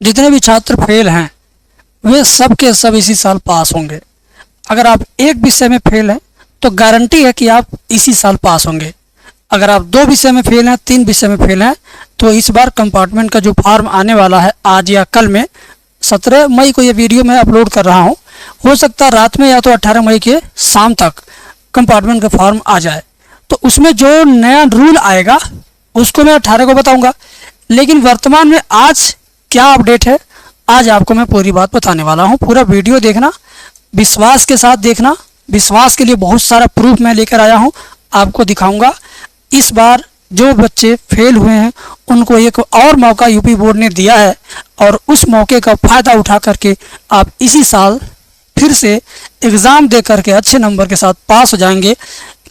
जितने भी छात्र फेल हैं वे सब के सब इसी साल पास होंगे। अगर आप एक विषय में फेल हैं तो गारंटी है कि आप इसी साल पास होंगे। अगर आप 2 विषय में फेल हैं, 3 विषय में फेल हैं, तो इस बार कंपार्टमेंट का जो फॉर्म आने वाला है आज या कल में, 17 मई को ये वीडियो मैं अपलोड कर रहा हूँ, हो सकता है रात में या तो 18 मई के शाम तक कंपार्टमेंट का फॉर्म आ जाए। तो उसमें जो नया रूल आएगा उसको मैं 18 को बताऊंगा। लेकिन वर्तमान में आज क्या अपडेट है, आज आपको मैं पूरी बात बताने वाला हूँ। पूरा वीडियो देखना, विश्वास के साथ देखना। विश्वास के लिए बहुत सारा प्रूफ मैं लेकर आया हूँ, आपको दिखाऊंगा। इस बार जो बच्चे फेल हुए हैं उनको एक और मौका यूपी बोर्ड ने दिया है और उस मौके का फ़ायदा उठा करके आप इसी साल फिर से एग्ज़ाम दे करके अच्छे नंबर के साथ पास हो जाएंगे।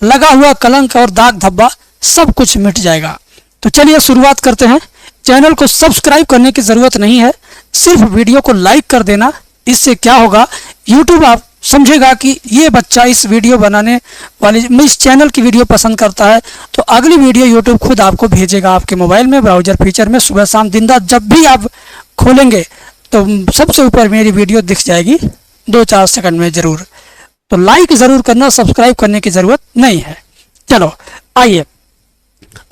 लगा हुआ कलंक और दाग धब्बा सब कुछ मिट जाएगा। तो चलिए शुरुआत करते हैं। चैनल को सब्सक्राइब करने की ज़रूरत नहीं है, सिर्फ वीडियो को लाइक कर देना। इससे क्या होगा, यूट्यूब आप समझेगा कि ये बच्चा इस वीडियो बनाने वाले इस चैनल की वीडियो पसंद करता है, तो अगली वीडियो यूट्यूब खुद आपको भेजेगा आपके मोबाइल में ब्राउज़र फीचर में। सुबह शाम दिन रात जब भी आप खोलेंगे तो सबसे ऊपर मेरी वीडियो दिख जाएगी 2-4 सेकंड में ज़रूर। तो लाइक ज़रूर करना, सब्सक्राइब करने की ज़रूरत नहीं है। चलो आइए,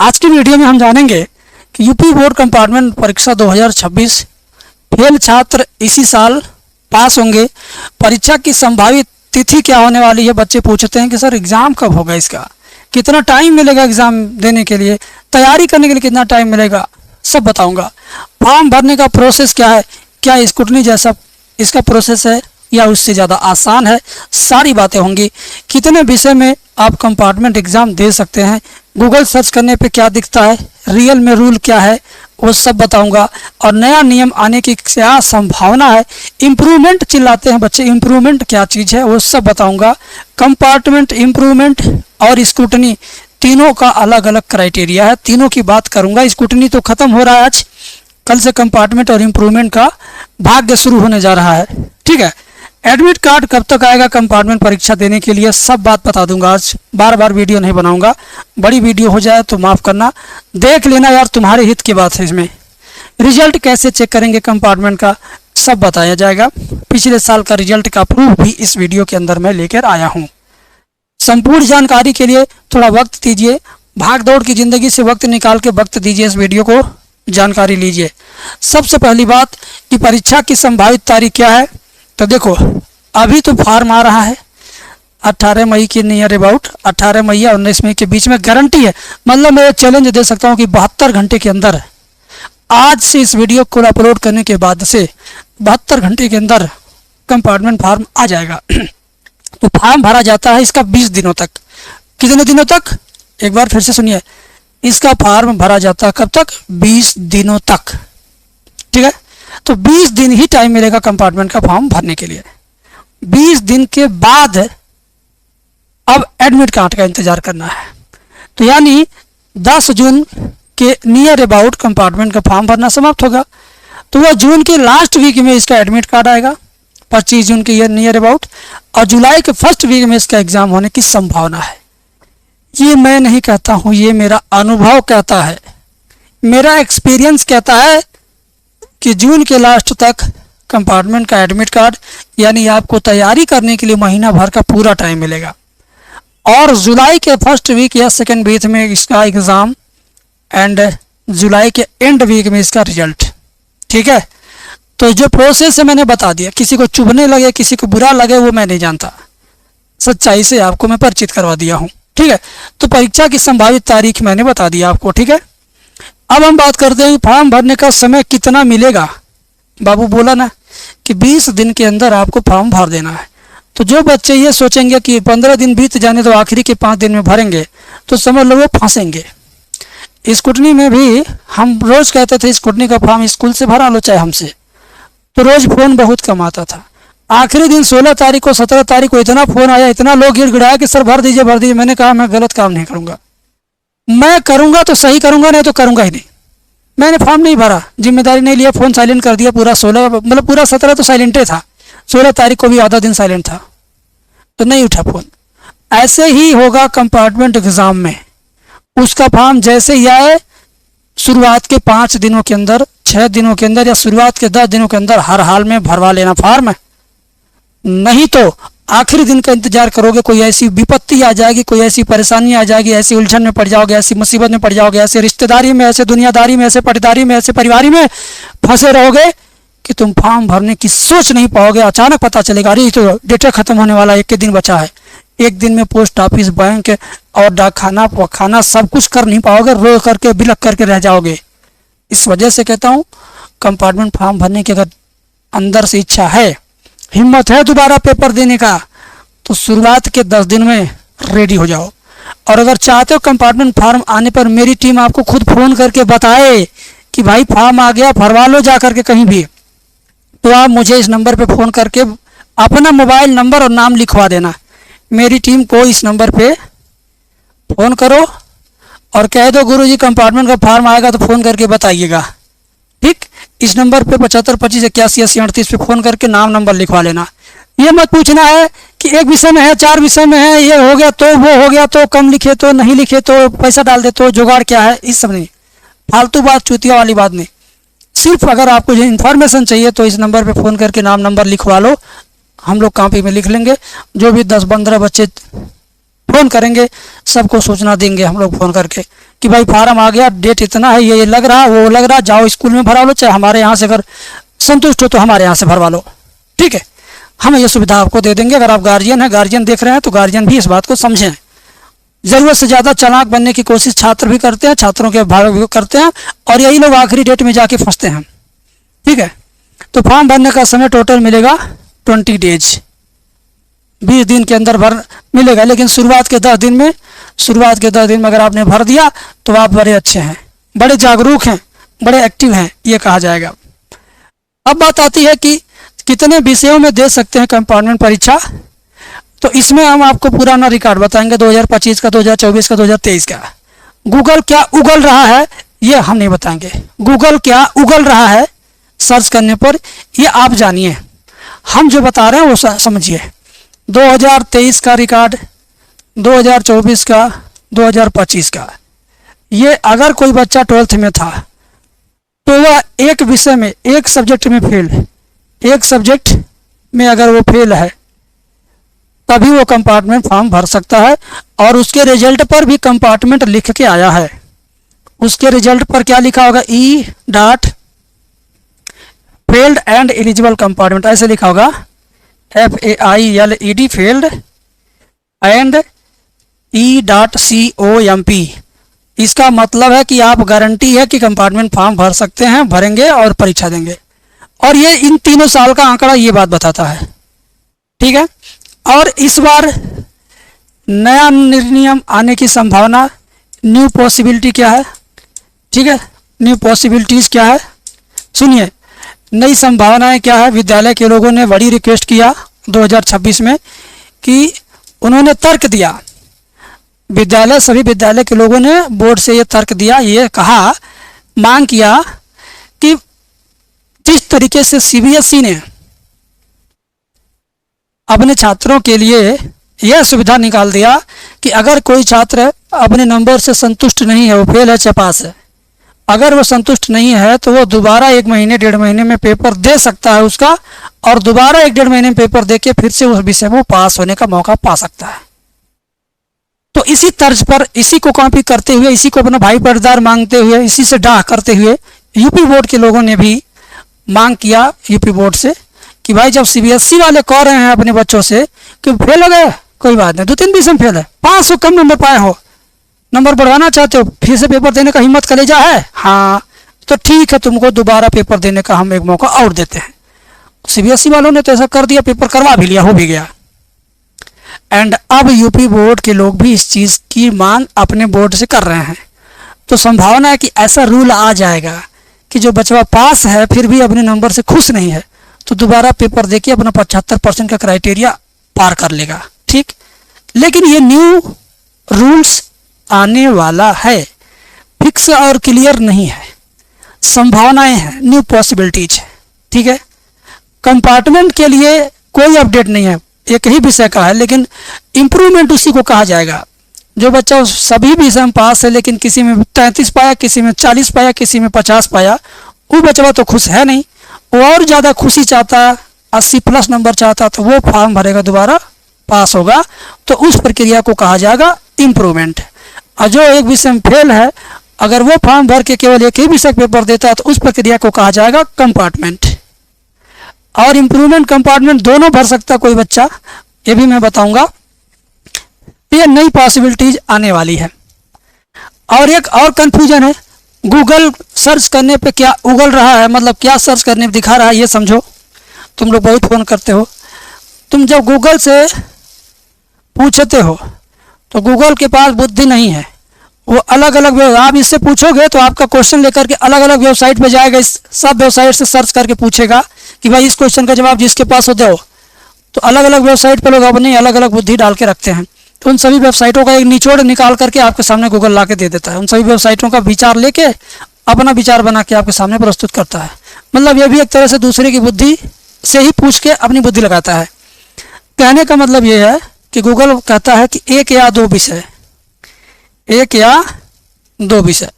आज की वीडियो में हम जानेंगे कि यूपी बोर्ड कंपार्टमेंट परीक्षा 2026 फेल छात्र इसी साल पास होंगे। परीक्षा की संभावित तिथि क्या होने वाली है। बच्चे पूछते हैं कि सर एग्ज़ाम कब होगा, इसका कितना टाइम मिलेगा, एग्ज़ाम देने के लिए तैयारी करने के लिए कितना टाइम मिलेगा, सब बताऊंगा। फॉर्म भरने का प्रोसेस क्या है, क्या स्क्रूटनी जैसा इसका प्रोसेस है या उससे ज़्यादा आसान है, सारी बातें होंगी। कितने विषय में आप कंपार्टमेंट एग्ज़ाम दे सकते हैं, गूगल सर्च करने पे क्या दिखता है, रियल में रूल क्या है, वो सब बताऊंगा। और नया नियम आने की क्या संभावना है। इम्प्रूवमेंट चिल्लाते हैं बच्चे, इम्प्रूवमेंट क्या चीज़ है वो सब बताऊंगा। कंपार्टमेंट, इम्प्रूवमेंट और स्क्रूटनी तीनों का अलग अलग क्राइटेरिया है, तीनों की बात करूंगा। स्क्रूटनी तो ख़त्म हो रहा है आज, कल से कंपार्टमेंट और इम्प्रूवमेंट का भाग्य शुरू होने जा रहा है। ठीक है, एडमिट कार्ड कब तक आएगा कंपार्टमेंट परीक्षा देने के लिए, सब बात बता दूंगा आज। बार बार वीडियो नहीं बनाऊंगा, बड़ी वीडियो हो जाए तो माफ़ करना, देख लेना यार, तुम्हारे हित की बात है इसमें। रिजल्ट कैसे चेक करेंगे कंपार्टमेंट का, सब बताया जाएगा। पिछले साल का रिजल्ट का प्रूफ भी इस वीडियो के अंदर मैं लेकर आया हूँ। संपूर्ण जानकारी के लिए थोड़ा वक्त दीजिए, भाग दौड़ की ज़िंदगी से वक्त निकाल के वक्त दीजिए, इस वीडियो को जानकारी लीजिए। सबसे पहली बात कि परीक्षा की संभावित तारीख क्या है। तो देखो, अभी तो फॉर्म आ रहा है 18 मई के नियर अबाउट, 18 मई या 19 मई के बीच में गारंटी है। मतलब मैं चैलेंज दे सकता हूँ कि 72 घंटे के अंदर, आज से इस वीडियो को अपलोड करने के बाद से 72 घंटे के अंदर कंपार्टमेंट फॉर्म आ जाएगा। तो फॉर्म भरा जाता है इसका 20 दिनों तक। कितने दिनों तक, एक बार फिर से सुनिए, इसका फॉर्म भरा जाता है कब तक, 20 दिनों तक। ठीक है, तो 20 दिन ही टाइम मिलेगा कंपार्टमेंट का फॉर्म भरने के लिए। 20 दिन के बाद अब एडमिट कार्ड का इंतजार करना है। तो यानी 10 जून के नियर अबाउट कंपार्टमेंट का फॉर्म भरना समाप्त होगा। तो वह जून के लास्ट वीक में इसका एडमिट कार्ड आएगा, 25 जून के नियर अबाउट, और जुलाई के फर्स्ट वीक में इसका एग्ज़ाम होने की संभावना है। ये मैं नहीं कहता हूँ, ये मेरा अनुभव कहता है, मेरा एक्सपीरियंस कहता है कि जून के लास्ट तक कंपार्टमेंट का एडमिट कार्ड, यानी आपको तैयारी करने के लिए महीना भर का पूरा टाइम मिलेगा। और जुलाई के फर्स्ट वीक या सेकेंड वीक में इसका एग्ज़ाम एंड जुलाई के एंड वीक में इसका रिजल्ट। ठीक है, तो जो प्रोसेस है मैंने बता दिया। किसी को चुभने लगे, किसी को बुरा लगे, वो मैं नहीं जानता, सच्चाई से आपको मैं परिचित करवा दिया हूँ। ठीक है, तो परीक्षा की संभावित तारीख मैंने बता दिया आपको। ठीक है, अब हम बात करते हैं फॉर्म भरने का समय कितना मिलेगा। बाबू बोला ना कि 20 दिन के अंदर आपको फॉर्म भर देना है। तो जो बच्चे ये सोचेंगे कि 15 दिन बीत जाने तो आखिरी के 5 दिन में भरेंगे, तो समझ लो वो फंसेंगे। स्कूटनी में भी हम रोज़ कहते थे स्कूटनी का फॉर्म स्कूल से भरा लो चाहे हमसे, तो रोज़ फ़ोन बहुत कम आता था। आखिरी दिन 16 तारीख को 17 तारीख को इतना फ़ोन आया, इतना लोग गिड़गिड़ाया कि सर भर दीजिए भर दीजिए। मैंने कहा मैं गलत काम नहीं करूँगा, मैं करूँगा तो सही करूँगा, नहीं तो करूँगा ही नहीं। मैंने फॉर्म नहीं भरा, जिम्मेदारी नहीं लिया, फ़ोन साइलेंट कर दिया। पूरा 16 मतलब पूरा 17 तो साइलेंटे था, 16 तारीख को भी आधा दिन साइलेंट था, तो नहीं उठा फ़ोन। ऐसे ही होगा कंपार्टमेंट एग्ज़ाम में। उसका फॉर्म जैसे ही आए शुरुआत के 5 दिनों के अंदर, 6 दिनों के अंदर या शुरुआत के 10 दिनों के अंदर हर हाल में भरवा लेना फॉर्म। नहीं तो आखिरी दिन का इंतजार करोगे, कोई ऐसी विपत्ति आ जाएगी, कोई ऐसी परेशानी आ जाएगी, ऐसी उलझन में पड़ जाओगे, ऐसी मुसीबत में पड़ जाओगे, ऐसे रिश्तेदारी में, ऐसे दुनियादारी में, ऐसे पटदारी में, ऐसे परिवारी में फंसे रहोगे कि तुम फॉर्म भरने की सोच नहीं पाओगे। अचानक पता चलेगा अरे तो डेटा खत्म होने वाला, एक दिन बचा है। एक दिन में पोस्ट ऑफिस, बैंक और डाक खाना सब कुछ कर नहीं पाओगे, रो करके बिलख करके रह जाओगे। इस वजह से कहता हूँ कंपार्टमेंट फॉर्म भरने की अगर अंदर से इच्छा है, हिम्मत है दोबारा पेपर देने का, तो शुरुआत के 10 दिन में रेडी हो जाओ। और अगर चाहते हो कंपार्टमेंट फॉर्म आने पर मेरी टीम आपको खुद फ़ोन करके बताए कि भाई फॉर्म आ गया, भरवा लो जा करके कहीं भी, तो आप मुझे इस नंबर पे फ़ोन करके अपना मोबाइल नंबर और नाम लिखवा देना। मेरी टीम को इस नंबर पे फ़ोन करो और कह दो गुरुजी कंपार्टमेंट का फॉर्म आएगा तो फ़ोन करके बताइएगा। ठीक, इस नंबर पे 75 25 81 80 38 पे फ़ोन करके नाम नंबर लिखवा लेना। ये मत पूछना है कि एक विषय में है, 4 विषय में है, ये हो गया तो वो हो गया तो, कम लिखे तो, नहीं लिखे तो, पैसा डाल दे तो, जुगाड़ क्या है, इस सब नहीं, फालतू बात, चूतिया वाली बात नहीं। सिर्फ अगर आपको जो इन्फॉर्मेशन चाहिए तो इस नंबर पे फ़ोन करके नाम नंबर लिखवा लो, हम लोग कॉपी में लिख लेंगे। जो भी 10-15 बच्चे फ़ोन करेंगे सबको सूचना देंगे हम लोग फ़ोन करके कि भाई फार्म आ गया, डेट इतना है, ये लग रहा, वो लग रहा, जाओ स्कूल में भरा लो, चाहे हमारे यहाँ से अगर संतुष्ट हो तो हमारे यहाँ से भरवा लो। ठीक है, हम ये सुविधा आपको दे देंगे। अगर आप गार्जियन हैं, गार्जियन देख रहे हैं तो गार्जियन भी इस बात को समझें। ज़रूरत से ज़्यादा चालाक बनने की कोशिश छात्र भी करते हैं, छात्रों के अभिभावक भी करते हैं, और यही लोग आखिरी डेट में जाके फंसते हैं। ठीक है, तो फॉर्म भरने का समय टोटल मिलेगा 20 डेज, 20 दिन के अंदर भर मिलेगा। लेकिन शुरुआत के 10 दिन में अगर आपने भर दिया तो आप बड़े अच्छे हैं, बड़े जागरूक हैं, बड़े एक्टिव हैं, ये कहा जाएगा। अब बात आती है कि कितने विषयों में दे सकते हैं कंपार्टमेंट परीक्षा। तो इसमें हम आपको पुराना रिकॉर्ड बताएंगे, 2025 का, 2024 का, 2023 का। गूगल क्या उगल रहा है ये हम नहीं बताएंगे। गूगल क्या उगल रहा है सर्च करने पर ये आप जानिए, हम जो बता रहे हैं वो समझिए। 2023 का रिकॉर्ड, 2024 का, 2025 का, ये अगर कोई बच्चा 12th में था तो वह एक विषय में, एक सब्जेक्ट में फेल है, एक सब्जेक्ट में अगर वो फेल है तभी वो कंपार्टमेंट फॉर्म भर सकता है। और उसके रिजल्ट पर भी कंपार्टमेंट लिख के आया है। उसके रिजल्ट पर क्या लिखा होगा, E dot failed and eligible compartment, ऐसे लिखा होगा, FAILED फेल्ड एंड E.COMP। इसका मतलब है कि आप गारंटी है कि कंपार्टमेंट फॉर्म भर सकते हैं, भरेंगे और परीक्षा देंगे। और ये इन 3 साल का आंकड़ा ये बात बताता है। ठीक है, और इस बार नया नियम आने की संभावना, न्यू पॉसिबिलिटी क्या है। ठीक है, न्यू पॉसिबिलिटीज़ क्या है, सुनिए, नई संभावनाएं क्या है। विद्यालय के लोगों ने बड़ी रिक्वेस्ट किया 2026 में कि उन्होंने तर्क दिया, सभी विद्यालय के लोगों ने बोर्ड से ये तर्क दिया, ये कहा, मांग किया कि जिस तरीके से CBSE ने अपने छात्रों के लिए यह सुविधा निकाल दिया कि अगर कोई छात्र अपने नंबर से संतुष्ट नहीं है, वो फेल है चाहे पास है, अगर वो संतुष्ट नहीं है तो वो दोबारा 1 महीने 1.5 महीने में पेपर दे सकता है उसका, और दोबारा 1-1.5 महीने में पेपर देके फिर से उस विषय में पास होने का मौका पा सकता है। तो इसी तर्ज पर, इसी को कॉपी करते हुए, इसी को अपना भाई पटदार मांगते हुए, इसी से डाह करते हुए यूपी बोर्ड के लोगों ने भी मांग किया यूपी बोर्ड से कि भाई जब CBSE वाले कह रहे हैं अपने बच्चों से कि फेल हो गए, कोई बात नहीं, 2-3 विषय में फेल है, 500 कम नंबर पाए हो, नंबर बढ़वाना चाहते हो, फिर से पेपर देने का हिम्मत कलेजा है, हाँ तो ठीक है, तुमको दोबारा पेपर देने का हम एक मौका और देते हैं। CBSE वालों ने तो ऐसा कर दिया, पेपर करवा भी लिया, हो भी गया। एंड अब यूपी बोर्ड के लोग भी इस चीज़ की मांग अपने बोर्ड से कर रहे हैं। तो संभावना है कि ऐसा रूल आ जाएगा कि जो बच्चा पास है फिर भी अपने नंबर से खुश नहीं है तो दोबारा पेपर देके अपना 75% का क्राइटेरिया पार कर लेगा। ठीक, लेकिन ये न्यू रूल्स आने वाला है, फिक्स और क्लियर नहीं है, संभावनाएं हैं, न्यू पॉसिबिलिटीज है। ठीक है, कंपार्टमेंट के लिए कोई अपडेट नहीं है, एक ही विषय का है, लेकिन इम्प्रूवमेंट उसी को कहा जाएगा। जो बच्चा उस सभी विषय में पास है लेकिन किसी में 33 पाया, किसी में 40 पाया, किसी में 50 पाया, वो बच्चा तो खुश है नहीं, वो और ज़्यादा खुशी चाहता, 80+ नंबर चाहता, तो वो फॉर्म भरेगा, दोबारा पास होगा। तो उस प्रक्रिया को कहा जाएगा इम्प्रूवमेंट। और जो एक विषय में फेल है, अगर वो फॉर्म भर के केवल एक ही विषय पेपर देता है तो उस प्रक्रिया को कहा जाएगा कंपार्टमेंट। और इम्प्रूवमेंट कंपार्टमेंट दोनों भर सकता कोई बच्चा, ये भी मैं बताऊंगा। ये नई पॉसिबिलिटीज आने वाली है। और एक और कंफ्यूजन है, गूगल सर्च करने पे क्या उगल रहा है, मतलब क्या सर्च करने पे दिखा रहा है, ये समझो। तुम लोग बहुत फ़ोन करते हो, तुम जब गूगल से पूछते हो तो गूगल के पास बुद्धि नहीं है, वो अलग अलग, आप इससे पूछोगे तो आपका क्वेश्चन लेकर के अलग अलग वेबसाइट पे जाएगा, इस सब वेबसाइट से सर्च करके पूछेगा कि भाई इस क्वेश्चन का जवाब जिसके पास हो दो। तो अलग अलग वेबसाइट पे लोग अपनी अलग अलग बुद्धि डाल के रखते हैं, तो उन सभी वेबसाइटों का एक निचोड़ निकाल करके आपके सामने गूगल ला के दे देता है। उन सभी वेबसाइटों का विचार लेके अपना विचार बना के आपके सामने प्रस्तुत करता है। मतलब ये भी एक तरह से दूसरे की बुद्धि से ही पूछ के अपनी बुद्धि लगाता है। कहने का मतलब ये है कि गूगल कहता है कि एक या दो विषय, एक या दो विषय।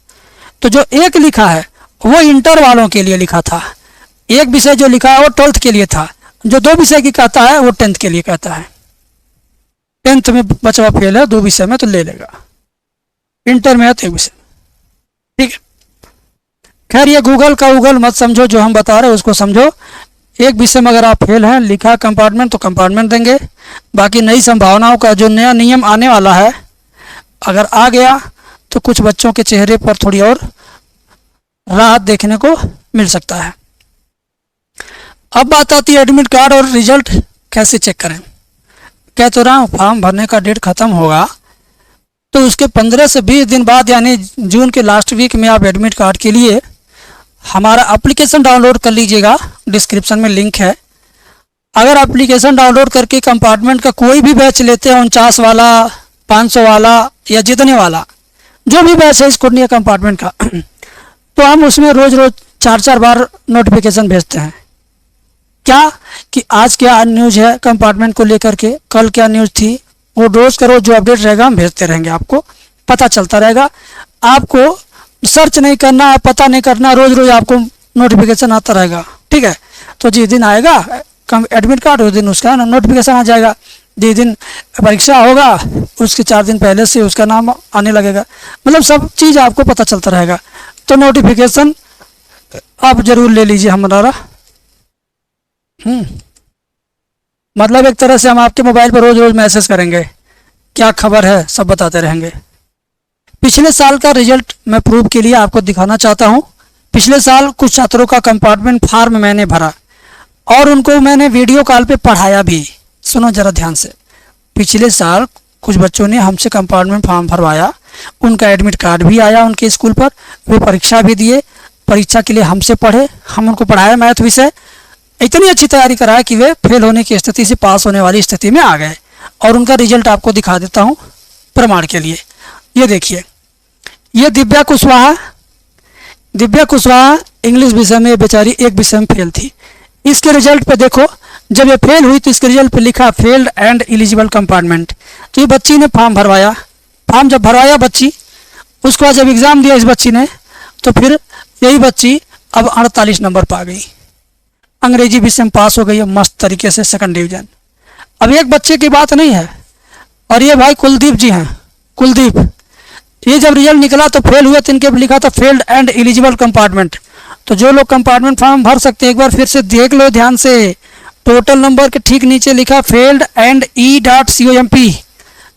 तो जो एक लिखा है वो इंटर वालों के लिए लिखा था, एक विषय जो लिखा है वो 12th के लिए था, जो दो विषय की कहता है वो 10th के लिए कहता है। 10th में बच्चा फेल है 2 विषय में तो ले लेगा, इंटर में है तो 1 विषय, ठीक है। खैर ये गूगल का उगल मत समझो, जो हम बता रहे हैं उसको समझो। एक विषय में अगर आप फेल हैं, लिखा कंपार्टमेंट, तो कंपार्टमेंट देंगे। बाकी नई संभावनाओं का जो नया नियम आने वाला है, अगर आ गया तो कुछ बच्चों के चेहरे पर थोड़ी और राहत देखने को मिल सकता है। अब बात आती है एडमिट कार्ड और रिजल्ट कैसे चेक करें। कह तो रहा हूँ फॉर्म भरने का डेट ख़त्म होगा तो उसके 15 से 20 दिन बाद यानी जून के लास्ट वीक में आप एडमिट कार्ड के लिए हमारा एप्लीकेशन डाउनलोड कर लीजिएगा, डिस्क्रिप्शन में लिंक है। अगर एप्लीकेशन डाउनलोड करके कंपार्टमेंट का कोई भी बैच लेते हैं, 49 वाला, 500 वाला या जितने वाला जो भी बैच है इस कुर्निया कंपार्टमेंट का, तो हम उसमें रोज़ रोज़ 4-4 बार नोटिफिकेशन भेजते हैं। क्या कि आज क्या न्यूज़ है कंपार्टमेंट को लेकर के, कल क्या न्यूज़ थी, वो रोज़ का रोज़ जो अपडेट रहेगा हम भेजते रहेंगे, आपको पता चलता रहेगा। आपको सर्च नहीं करना है, पता नहीं करना, रोज़ रोज़ आपको नोटिफिकेशन आता रहेगा, ठीक है। तो जिस दिन आएगा एडमिट कार्ड उस दिन उसका नोटिफिकेशन आ जाएगा। जिस दिन परीक्षा होगा उसके 4 दिन पहले से उसका नाम आने लगेगा, मतलब सब चीज़ आपको पता चलता रहेगा। तो नोटिफिकेशन आप ज़रूर ले लीजिए हमारा। मतलब एक तरह से हम आपके मोबाइल पर रोज़ रोज़ मैसेज करेंगे, क्या खबर है सब बताते रहेंगे। पिछले साल का रिजल्ट मैं प्रूफ के लिए आपको दिखाना चाहता हूँ। पिछले साल कुछ छात्रों का कंपार्टमेंट फॉर्म मैंने भरा और उनको मैंने वीडियो कॉल पे पढ़ाया भी। सुनो ज़रा ध्यान से। पिछले साल कुछ बच्चों ने हमसे कंपार्टमेंट फॉर्म भरवाया, उनका एडमिट कार्ड भी आया उनके स्कूल पर, वे परीक्षा भी दिए, परीक्षा के लिए हमसे पढ़े, हम उनको पढ़ाया मैथ विषय, इतनी अच्छी तैयारी कराया कि वे फेल होने की स्थिति से पास होने वाली स्थिति में आ गए। और उनका रिजल्ट आपको दिखा देता हूँ प्रमाण के लिए। ये देखिए, ये दिव्या कुशवाहा इंग्लिश विषय में बेचारी एक विषय में फेल थी। इसके रिजल्ट पे देखो, जब ये फेल हुई तो इसके रिजल्ट पे लिखा फेल्ड एंड एलिजिबल कंपार्टमेंट। तो ये बच्ची ने फॉर्म भरवाया, फॉर्म जब भरवाया बच्ची, उसके बाद जब एग्ज़ाम दिया इस बच्ची ने, तो फिर यही बच्ची अब 48 नंबर पा गई, अंग्रेजी विषय में पास हो गई है मस्त तरीके से, 2nd डिवीज़न। अब एक बच्चे की बात नहीं है, और ये भाई कुलदीप जी हैं, कुलदीप, ये जब रिजल्ट निकला तो फेल हुए, तो इनके लिखा था फेल्ड एंड एलिजिबल कंपार्टमेंट। तो जो लोग कंपार्टमेंट फॉर्म भर सकते हैं एक बार फिर से देख लो ध्यान से, टोटल नंबर के ठीक नीचे लिखा फेल्ड एंड E.COMP,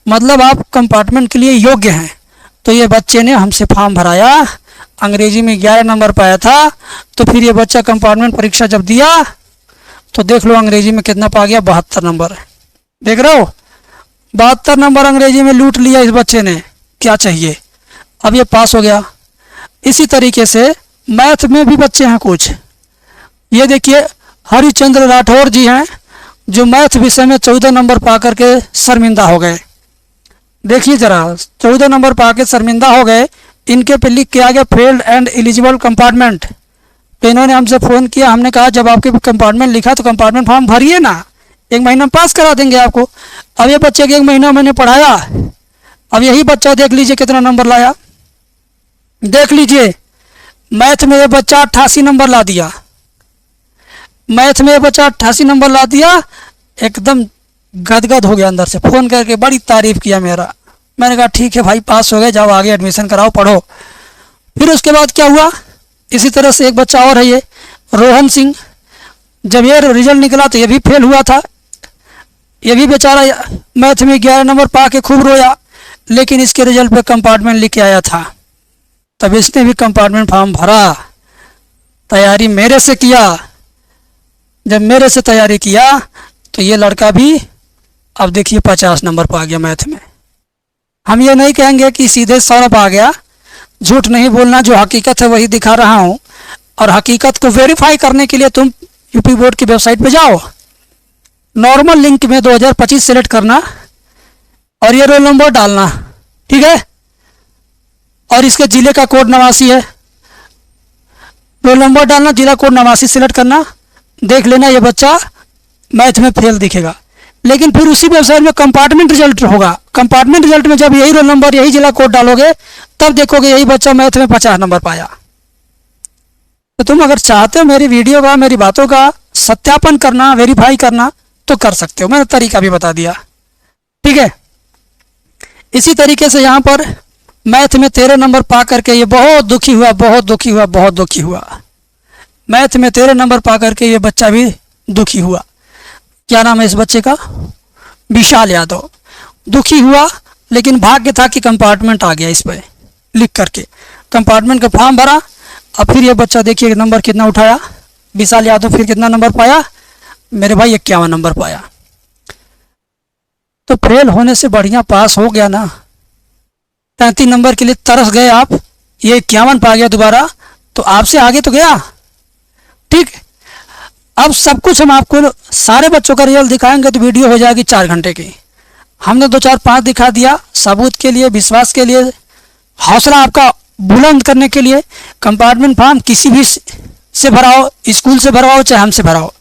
मतलब आप कंपार्टमेंट के लिए योग्य हैं। तो ये बच्चे ने हमसे फॉर्म भराया, अंग्रेजी में 11 नंबर पाया था, तो फिर ये बच्चा कंपार्टमेंट परीक्षा जब दिया तो देख लो अंग्रेजी में कितना पा गया, 72 नंबर। देख रहे हो, 72 नंबर अंग्रेजी में लूट लिया इस बच्चे ने, क्या चाहिए, अब ये पास हो गया। इसी तरीके से मैथ में भी बच्चे हैं कुछ, ये देखिए हरिचंद्र राठौर जी हैं, जो मैथ विषय में 14 नंबर पा करके शर्मिंदा हो गए। देखिए ज़रा, 14 नंबर पा के शर्मिंदा हो गए, इनके पे लिख के आ गया फेल्ड एंड एलिजिबल कंपार्टमेंट। तो इन्होंने हमसे फ़ोन किया, हमने कहा जब आपके कंपार्टमेंट लिखा तो कंपार्टमेंट फॉर्म भरिए ना, 1 महीना में पास करा देंगे आपको। अब ये बच्चे के 1 महीना मैंने पढ़ाया, अब यही बच्चा देख लीजिए कितना नंबर लाया। देख लीजिए मैथ में ये बच्चा 88 नंबर ला दिया। मैथ में ये बच्चा 88 नंबर ला दिया। एकदम गदगद हो गया अंदर से, फ़ोन करके बड़ी तारीफ़ किया मेरा। मैंने कहा ठीक है भाई, पास हो गए, जाओ आगे एडमिशन कराओ, पढ़ो। फिर उसके बाद क्या हुआ, इसी तरह से एक बच्चा और है ये रोहन सिंह। जब ये रिजल्ट निकला तो ये भी फेल हुआ था। ये भी बेचारा मैथ में 11 नंबर पा के खूब रोया, लेकिन इसके रिजल्ट पे कंपार्टमेंट लिख के आया था। तब इसने भी कंपार्टमेंट फॉर्म भरा, तैयारी मेरे से किया। जब मेरे से तैयारी किया तो ये लड़का भी अब देखिए 50 नंबर पा गया मैथ में। हम ये नहीं कहेंगे कि सीधे 100 पा गया, झूठ नहीं बोलना, जो हकीकत है वही दिखा रहा हूँ। और हकीकत को वेरीफाई करने के लिए तुम यूपी बोर्ड की वेबसाइट पे जाओ, नॉर्मल लिंक में 2025 सेलेक्ट करना और ये रोल नंबर डालना, ठीक है। और इसके ज़िले का कोड 89 है, रोल नंबर डालना, जिला कोड 89 सेलेक्ट करना। देख लेना ये बच्चा मैथ में फेल दिखेगा। लेकिन फिर उसी वेबसाइट में कंपार्टमेंट रिजल्ट होगा। कंपार्टमेंट रिजल्ट में जब यही रोल नंबर, यही जिला कोड डालोगे, तब देखोगे यही बच्चा मैथ में 50 नंबर पाया। तो तुम अगर चाहते हो मेरी वीडियो का, मेरी बातों का सत्यापन करना, वेरीफाई करना, तो कर सकते हो। मैंने तरीका भी बता दिया, ठीक है। इसी तरीके से यहाँ पर मैथ में 13 नंबर पा करके ये बहुत दुखी हुआ, बहुत दुखी हुआ, बहुत दुखी हुआ। मैथ में 13 नंबर पा करके ये बच्चा भी दुखी हुआ। क्या नाम है इस बच्चे का? विशाल यादव। दुखी हुआ, लेकिन भाग्य था कि कंपार्टमेंट आ गया इस पर लिख करके। कंपार्टमेंट का फॉर्म भरा। अब फिर ये बच्चा देखिए नंबर कितना उठाया, विशाल यादव। फिर कितना नंबर पाया मेरे भाई? 51 नंबर पाया। तो फेल होने से बढ़िया पास हो गया ना। 33 नंबर के लिए तरस गए आप, ये 51 पा गया दोबारा, तो आपसे आगे तो गया, ठीक। अब सब कुछ हम आपको सारे बच्चों का रिजल्ट दिखाएंगे तो वीडियो हो जाएगी 4 घंटे की। हमने 2 4 5 दिखा दिया सबूत के लिए, विश्वास के लिए, हौसला आपका बुलंद करने के लिए। कंपार्टमेंट फॉर्म किसी भी से भराओ, स्कूल से भरवाओ चाहे हमसे भराओ,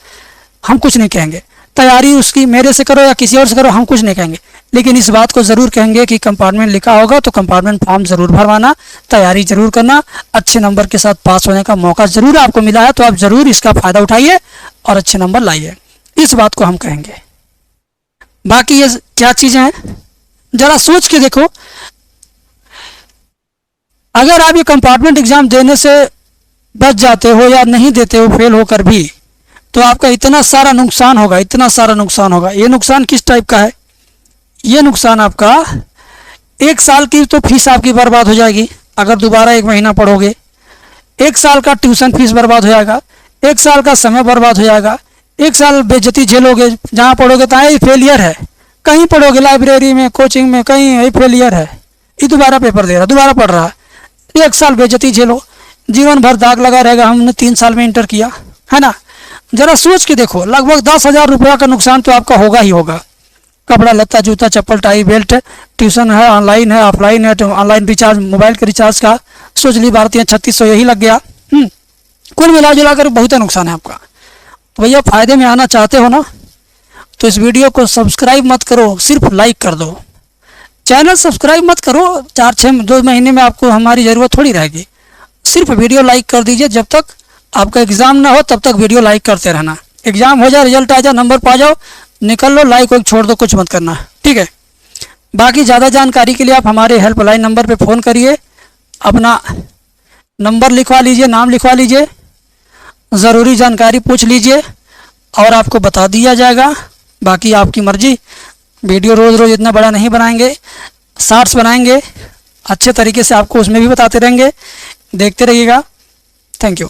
हम कुछ नहीं कहेंगे। तैयारी उसकी मेरे से करो या किसी और से करो, हम कुछ नहीं कहेंगे। लेकिन इस बात को ज़रूर कहेंगे कि कंपार्टमेंट लिखा होगा तो कंपार्टमेंट फॉर्म ज़रूर भरवाना, तैयारी ज़रूर करना। अच्छे नंबर के साथ पास होने का मौका ज़रूर आपको मिला है, तो आप ज़रूर इसका फ़ायदा उठाइए और अच्छे नंबर लाइए। इस बात को हम कहेंगे। बाकी ये क्या चीज़ें हैं ज़रा सोच के देखो। अगर आप ये कंपार्टमेंट एग्ज़ाम देने से बच जाते हो या नहीं देते हो फेल होकर भी, तो आपका इतना सारा नुकसान होगा, इतना सारा नुकसान होगा। ये नुकसान किस टाइप का है? ये नुकसान आपका 1 साल की तो फीस आपकी बर्बाद हो जाएगी अगर दोबारा 1 महीना पढ़ोगे। 1 साल का ट्यूशन फीस बर्बाद हो जाएगा, 1 साल का समय बर्बाद हो जाएगा, 1 साल बेइज्जती झेलोगे। जहाँ पढ़ोगे तहाँ ही फेलियर है, कहीं पढ़ोगे लाइब्रेरी में, कोचिंग में, कहीं यही फेलियर है। ये दोबारा पेपर दे रहा, दोबारा पढ़ रहा है। 1 साल बेइज्जती झेलो, जीवन भर दाग लगा रहेगा। हमने 3 साल में इंटर किया है ना। ज़रा सोच के देखो, लगभग 10,000 रुपया का नुकसान तो आपका होगा ही होगा। कपड़ा लत्ता, जूता, चप्पल, टाई, बेल्ट, ट्यूशन है, ऑनलाइन है, ऑफलाइन है, तो ऑनलाइन रिचार्ज, मोबाइल के रिचार्ज का सोच ली भारतीय 3600 यही लग गया। कुल मिला जुला कर बहुत सा नुकसान है आपका। तो भैया फ़ायदे में आना चाहते हो ना, तो इस वीडियो को सब्सक्राइब मत करो, सिर्फ लाइक कर दो। चैनल सब्सक्राइब मत करो, 2 महीने में आपको हमारी ज़रूरत थोड़ी रहेगी। सिर्फ वीडियो लाइक कर दीजिए। जब तक आपका एग्ज़ाम ना हो तब तक वीडियो लाइक करते रहना। एग्ज़ाम हो जाए, रिजल्ट आ जाए, नंबर पा जाओ, निकल लो, लाइक वाइक छोड़ दो, कुछ मत करना, ठीक है। बाकी ज़्यादा जानकारी के लिए आप हमारे हेल्पलाइन नंबर पे फ़ोन करिए, अपना नंबर लिखवा लीजिए, नाम लिखवा लीजिए, ज़रूरी जानकारी पूछ लीजिए और आपको बता दिया जाएगा। बाकी आपकी मर्ज़ी। वीडियो रोज़ रोज़ इतना बड़ा नहीं बनाएंगे, शॉर्ट्स बनाएंगे, अच्छे तरीके से आपको उसमें भी बताते रहेंगे। देखते रहिएगा। Thank you.